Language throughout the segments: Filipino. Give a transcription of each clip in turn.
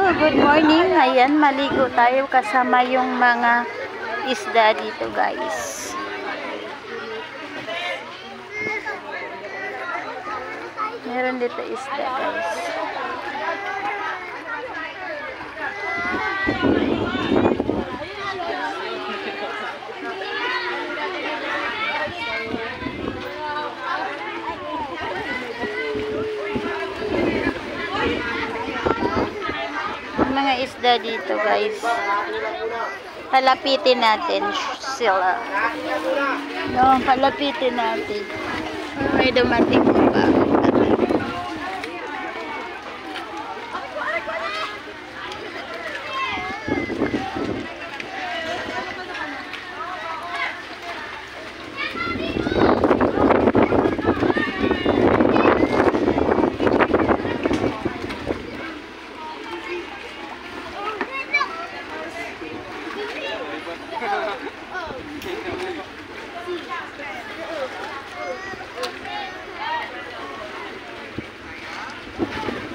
Good morning. Ayan, maligo tayo kasama yung mga isda dito, guys. Meron dito isda, guys. Mga isda dito, guys. Palapitin natin sila. No, palapitin natin. May dumating pa.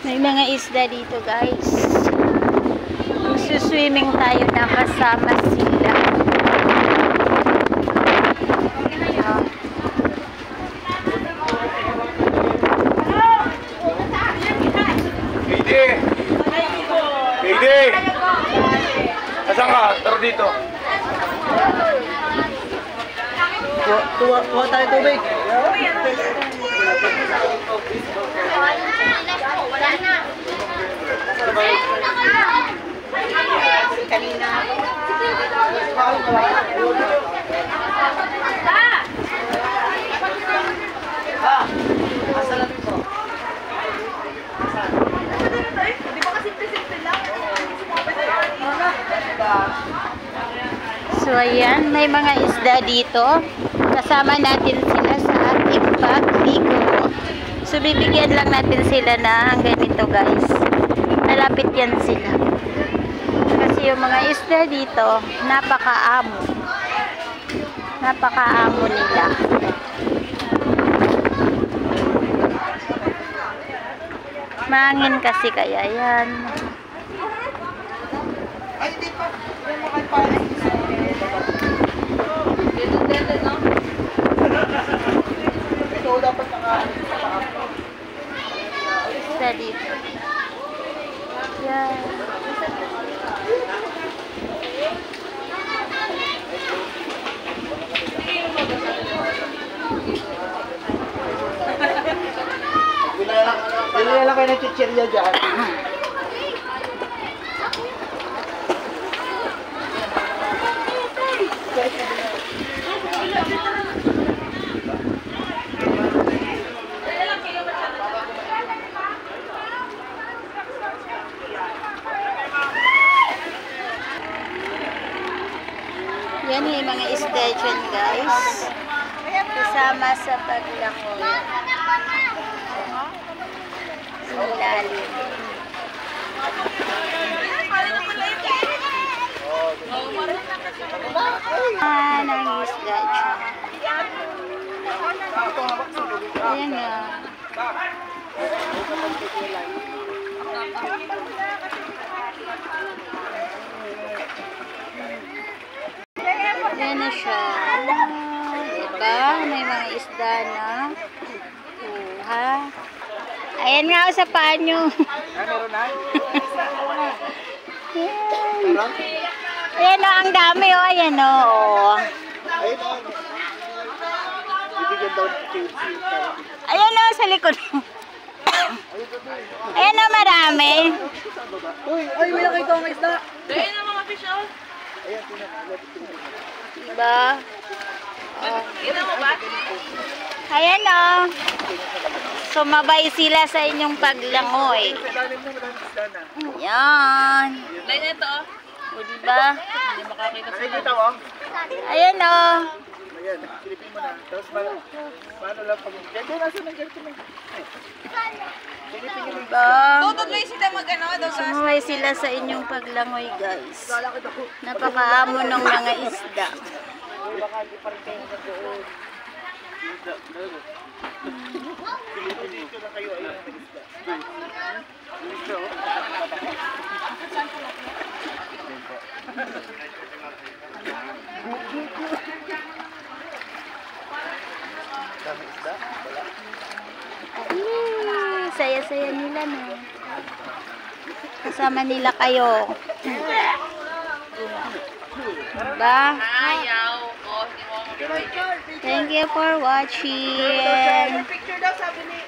May mga isda dito, guys. Magsuswimming tayo na kasama sila. Katie! Asan ka? Taro dito. Tuwa tayo tubig. Wala na. Kanina. So, ayan, may mga isda dito. Kasama natin sila sa ating pagligo. So, bibigyan lang natin sila ng ganito, guys. Malapit yan sila. Kasi yung mga isda dito, napakaamo. Napakaamo nila. Mangin kasi kaya yan. Ay, di pa. Yung mga parang isa. Dito, no? Ito dapat naka-alis sa paa. Isda dito. Yan. Bilala lang kayo ng chichirya dyan. Yan yung mga isda dyan, guys. Kasama sa paglangoy. Ilalim. Ang isda dyan. Ayan nga. Ayan na siya. Diba? May mga isda na. Ha? Ayan nga sa paa nyo. Meron na? Ayan o, ang dami o. Ayan o. Ayun o. Bibigyan daw ng KFC. Ayan o, sa likod. Ayan o, marami. Uy, ay, may nakita ang isda. Ayan ang mga fish out. Ayan, tinan. Diba? Ina mo ba? Ayan o. Sumabay sila sa inyong paglangoy. Sa ilalim na, madaming isda na. Yan. Line na ito. O, diba? Hindi makakita sa Nakikita mo? Ayan o. Ayan, silipin mo na. Tapos paano lang pag... Diyan, nasa nang ganito na. Silipin nyo lang. Diba? Tutod lang sila mag-ano. Sumabay sila sa inyong paglangoy, guys. Napakaamo ng mga isda. Baka hindi pa rin kayo nag-doon. Silipin dito lang kayo. Ayun ang isda. Isda, oh. saya nila, no? Kasama nila kayo. Diba? Ayaw. Oh, hindi mo ako Thank you for watching. Picture daw, sabi ni